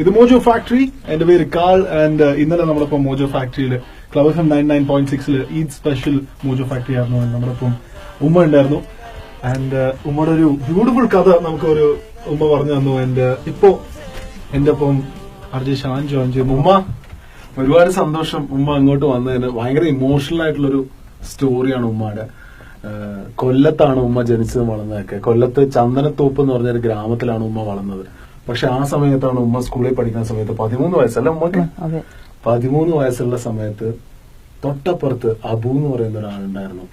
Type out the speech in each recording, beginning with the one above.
ഇത് mojo factory. എന്റെ പേര് കാൾ. ആൻഡ് ഇന്നലെ നമ്മളിപ്പം മോജോ ഫാക്ടറിയിൽ club FM 99.6 Eid special mojo factory ആയിരുന്നു. നമ്മളിപ്പം ഉമ്മ ഉണ്ടായിരുന്നു. ആൻഡ് ഉമ്മയുടെ ഒരു ബ്യൂട്ടിഫുൾ കഥ നമുക്കൊരു ഉമ്മ പറഞ്ഞു തന്നു. ആൻഡ് ഇപ്പോ എന്റെ ഒപ്പം RJ ഷാൻ ജോയിൻ ചെയ്യുന്നു. ഉമ്മ, ഒരുപാട് സന്തോഷം ഉമ്മ അങ്ങോട്ട് വന്നതിന്. ഭയങ്കര ഇമോഷണൽ ആയിട്ടുള്ളൊരു സ്റ്റോറിയാണ് ഉമ്മയുടെ. കൊല്ലത്താണ് ഉമ്മ ജനിച്ചതും വളർന്നതൊക്കെ. കൊല്ലത്ത് ചന്ദനത്തോപ്പ് എന്ന് പറഞ്ഞൊരു ഗ്രാമത്തിലാണ് ഉമ്മ വളർന്നത്. പക്ഷെ ആ സമയത്താണ് ഉമ്മ സ്കൂളിൽ പഠിക്കുന്ന സമയത്ത് 13 വയസ്സല്ല ഉമ്മക്ക്, 13 വയസ്സുള്ള സമയത്ത് തൊട്ടപ്പുറത്ത് അബു എന്ന് പറയുന്ന ഒരാളുണ്ടായിരുന്നു.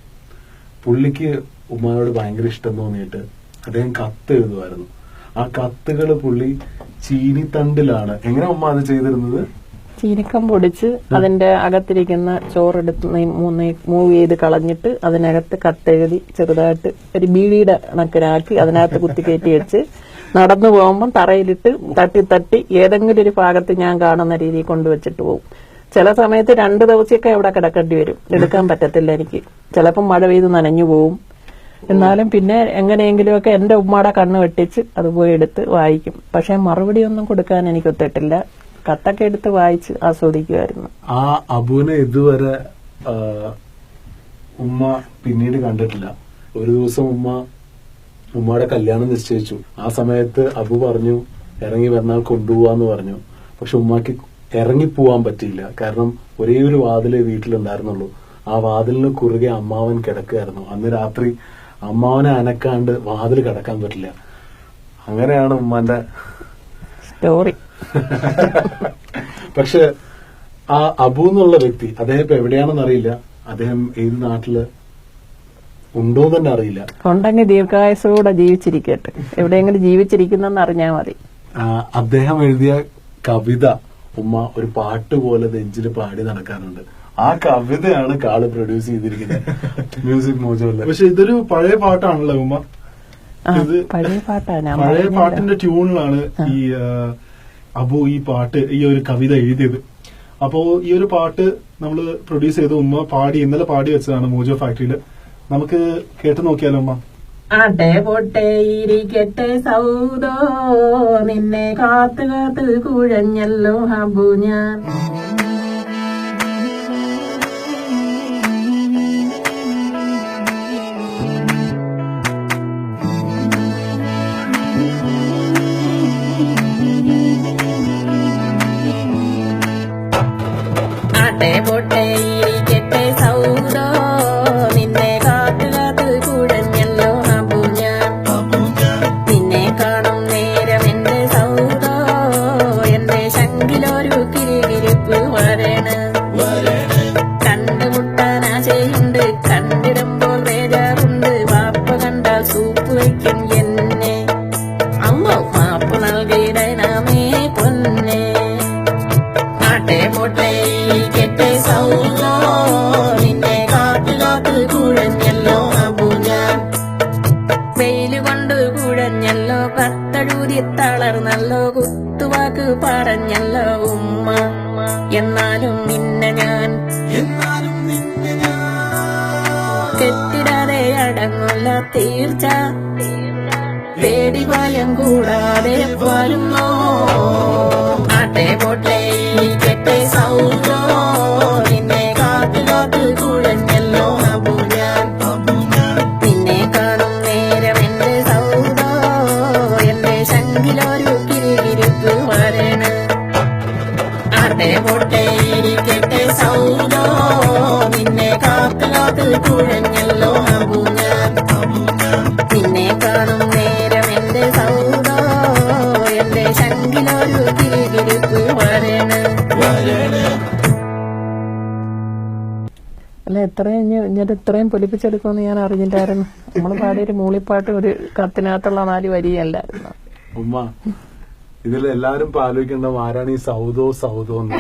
പുള്ളിക്ക് ഉമ്മയോട് ഭയങ്കര ഇഷ്ടം തോന്നിയിട്ട് അദ്ദേഹം കത്ത് എഴുതുമായിരുന്നു. ആ കത്തുകൾ പുള്ളി ചീനിത്തണ്ടിലാണ്. എങ്ങനെ ഉമ്മ അത് ചെയ്തിരുന്നത്? ചീനിക്കം പൊടിച്ച് അതിന്റെ അകത്തിരിക്കുന്ന ചോറെടുത്ത് മൂവ് ചെയ്ത് കളഞ്ഞിട്ട് അതിനകത്ത് കത്തെഴുതി ചെറുതായിട്ട് ഒരു ബീഡിയുടെ കണക്കിനാക്കി അതിനകത്ത് കുത്തിക്കയറ്റി വെച്ച് നടന്നു പോകുമ്പോൾ തറയിലിട്ട് തട്ടി തട്ടി ഏതെങ്കിലും ഒരു ഭാഗത്ത് ഞാൻ കാണുന്ന രീതിയിൽ കൊണ്ടുവച്ചിട്ട് പോകും. ചില സമയത്ത് 2 ദിവസമൊക്കെ അവിടെ കിടക്കേണ്ടി വരും. എടുക്കാൻ പറ്റത്തില്ല എനിക്ക്. ചിലപ്പം മഴ പെയ്ത് നനഞ്ഞു പോവും. എന്നാലും പിന്നെ എങ്ങനെയെങ്കിലുമൊക്കെ എന്റെ ഉമ്മയുടെ കണ്ണ് വെട്ടിച്ച് അത് പോയി എടുത്ത് വായിക്കും. പക്ഷെ മറുപടി ഒന്നും കൊടുക്കാൻ എനിക്ക് ഒത്തിട്ടില്ല. കത്തൊക്കെ എടുത്ത് വായിച്ച് ആസ്വദിക്കുമായിരുന്നു. ആ അബുവിനെ ഇതുവരെ ഉമ്മ പിന്നീട് കണ്ടിട്ടില്ല. ഒരു ദിവസം ഉമ്മയുടെ കല്യാണം നിശ്ചയിച്ചു. ആ സമയത്ത് അബു പറഞ്ഞു ഇറങ്ങി വന്നാൽ കൊണ്ടുപോവാന്ന് പറഞ്ഞു. പക്ഷെ ഉമ്മക്ക് ഇറങ്ങിപ്പോവാൻ പറ്റിയില്ല. കാരണം ഒരേ ഒരു വാതിലേ വീട്ടിലുണ്ടായിരുന്നുള്ളൂ. ആ വാതിലിന് കുറുകെ അമ്മാവൻ കിടക്കുകയായിരുന്നു. അന്ന് രാത്രി അമ്മാവനെ അനക്കാണ്ട് വാതിൽ കിടക്കാൻ പറ്റില്ല. അങ്ങനെയാണ് ഉമ്മാന്റെ സ്റ്റോറി. പക്ഷെ ആ അബു എന്നുള്ള വ്യക്തി, അദ്ദേഹം ഇപ്പൊ എവിടെയാണെന്ന് അറിയില്ല. അദ്ദേഹം ഏത് നാട്ടില് ഉണ്ടോ തന്നെ അറിയില്ല. ഉണ്ടെങ്കിൽ ദീർഘായുസോടെ ജീവിച്ചിരിക്കട്ടെ. എവിടെയെങ്കിലും ജീവിച്ചിരിക്കുന്നെന്ന് അറിഞ്ഞാൽ മതി. അദ്ദേഹം എഴുതിയ കവിത ഉമ്മ ഒരു പാട്ട് പോലെ നെഞ്ചിൽ പാടി നടക്കാറുണ്ട്. ആ കവിതയാണ് കാള് പ്രൊഡ്യൂസ് ചെയ്തിരിക്കുന്നത് മ്യൂസിക് മോജോയില്. പക്ഷെ ഇതൊരു പഴയ പാട്ടാണല്ലോ ഉമ്മ. പഴയ പാട്ടാണ്. പഴയ പാട്ടിന്റെ ട്യൂണിലാണ് ഈ അബു ഈ ഒരു കവിത എഴുതിയത്. അപ്പോ ഈ ഒരു പാട്ട് നമ്മള് പ്രൊഡ്യൂസ് ചെയ്ത് ഉമ്മ പാടി ഇന്നലെ പാടി വെച്ചതാണ് മോജോ ഫാക്ടറിയില്. നമുക്ക് കേട്ടു നോക്കിയാലോ ഉമ്മ? ആട്ടെ പൊട്ടെ ഇരിക്കട്ടെ സൗദോ നിന്നെ കാത്തു കാത്ത് കുഴഞ്ഞല്ലോ അബു ഞാൻ. ആട്ടെ പൊട്ടെ ഇരിക്കട്ടെ സൗദോ നിന്നെ കാത്തു കാത്ത് കുഴഞ്ഞല്ലോ അബു ഞാൻ. നിന്നെ കാണും നേരം എന്റെ സൗദോ എന്റെ ശങ്കിലൊരു കിരികിരിപ്പ് വരണ. കണ്ടുമുട്ടാൻ ആശയുണ്ട്, കണ്ടിടുമ്പോൾ വേദാറുണ്ട്. വാപ്പ കണ്ടാൽ സൂപ്പ് വയ്ക്കും എന്നെ. അമ്മ മാപ്പ് നൽകിയിടണമേ പൊന്നെ. ആട്ടെ പൊട്ടെ ഇരിക്കട്ടെ സൗദോ നിന്നെ കാത്തു കാത്ത് കുഴഞ്ഞല്ലോ അബു ഞാൻ. വെയില് കൊണ്ട് കുഴഞ്ഞല്ലോ, കത്തഴൂതി തളർന്നല്ലോ, കുത്തുവാക്ക് പറഞ്ഞല്ലോ ഉമ്മ. എന്നാലും നിന്നെ ഞാൻ കെട്ടിടാതെ അടങ്ങുള്ള തീർച്ച. പേടി ഭയം കൂടാതെ വരുന്നോ. ആട്ടെ പൊട്ടെ ഇരിക്കട്ടെ സൗദോ നിന്നെ കാത്തു കാത്ത് കുഴഞ്ഞല്ലോ അബു ഞാൻ. നിന്നെ കാണും നേരം എന്റെ സൗദോ എന്റെ ശങ്കിലൊരു കിരികിരിപ്പ് വരണ. ആട്ടെ പൊട്ടെ ഇരിക്കട്ടെ സൗദോ നിന്നെ കാത്തു കാത്ത് കുഴഞ്ഞല്ലോ അബു ഞാൻ. നിന്നെ കാണും നേരം എന്റെ സൗദോ എന്റെ ശങ്കിലൊരു കിരികിരിപ്പ് വരണ. അല്ല, ഇത്രയും പൊലിപ്പിച്ചെടുക്കുമെന്ന് ഞാൻ അറിഞ്ഞില്ലായിരുന്നു. നമ്മൾ പാടിയൊരു മൂളിപ്പാട്ട് ഒരു കത്തിനകത്തുള്ള 4 വരിയല്ലായിരുന്നു. ഉമ്മ, ഇതിൽ എല്ലാരും ആലോചിക്കേണ്ട ആരാണ് ഈ സൗദോ എന്ന്.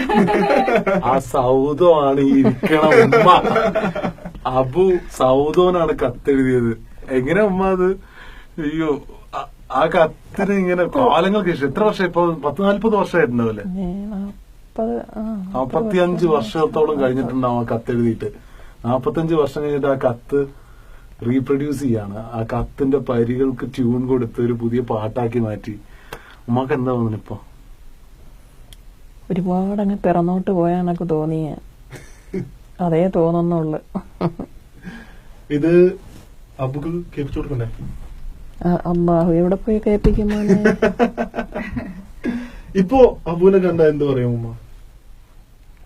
ആ സൗദോ ആണ് ഈ ഇരിക്കണ ഉമ്മ. അബു സൗദോനാണ് കത്തെഴുതിയത്. എങ്ങനെ ഉമ്മ അത്? അയ്യോ, ആ കത്തിന് ഇങ്ങനെ കാലങ്ങൾക്ക് ശേഷം എത്ര വർഷം? ഇപ്പൊ 40-40 വർഷമായിട്ടുണ്ടാവില്ലേ? 45 വർഷത്തോളം കഴിഞ്ഞിട്ടുണ്ടാവും ആ കത്തെഴുതിയിട്ട്. 45 വർഷം കഴിഞ്ഞിട്ട് ആ കത്ത് റീപ്രൊഡ്യൂസ് ചെയ്യാണ്. ആ കത്തിന്റെ പരികൾക്ക് ട്യൂൺ കൊടുത്ത് ഒരു പുതിയ പാട്ടാക്കി മാറ്റി. ഉമ്മക്ക് എന്താ തോന്നുന്നു ഇപ്പൊ? ഒരുപാട് അങ്ങ് പിറന്നോട്ട് പോയാണൊക്കെ തോന്നിയ അതേ തോന്നുന്നുള്ളു. ഇത് അബുക്ക് കേൾപ്പിച്ചു കൊടുക്കണ്ടേ? അമ്മാഹു എവിടെ പോയി കേൾപ്പിക്കുമോ? ഇപ്പോ അബുവിനെ കണ്ട എന്ത് പറയും ഉമ്മ?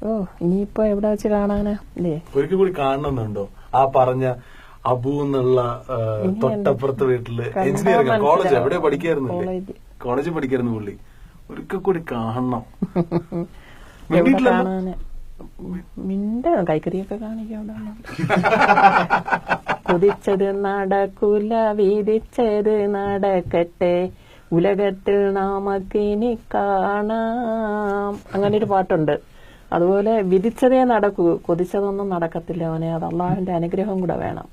ഓ ഇനിയിപ്പോ എവിടെ വെച്ച് കാണാനാ അല്ലേ? ഒരിക്കൽ കൂടി കാണണമെന്നുണ്ടോ ആ പറഞ്ഞ അബു എന്നുള്ള തൊട്ടപ്പുറത്തെ വീട്ടില് എഞ്ചിനീയറിംഗ് കോളേജ് എവിടെ പഠിക്കായിരുന്നില്ലേ? കോളേജിൽ പഠിക്കായിരുന്നു പുള്ളി. ഒരിക്കൽ കൂടി കാണണം. കാണാന് മിണ്ട കൈക്കറിയൊക്കെ കാണിക്കാം. കുതിച്ചത് നടക്കൂല വീതിച്ചത് നടക്കട്ടെ ഉലകത്തിൽ നാമക്കിനി കാണാം, അങ്ങനെ ഒരു പാട്ടുണ്ട്. അതുപോലെ വിധിച്ചതേ നടക്കൂ, കൊതിച്ചതൊന്നും നടക്കത്തില്ല അവനെ. അത് അള്ളാഹുവിന്റെ അനുഗ്രഹം കൂടെ വേണം.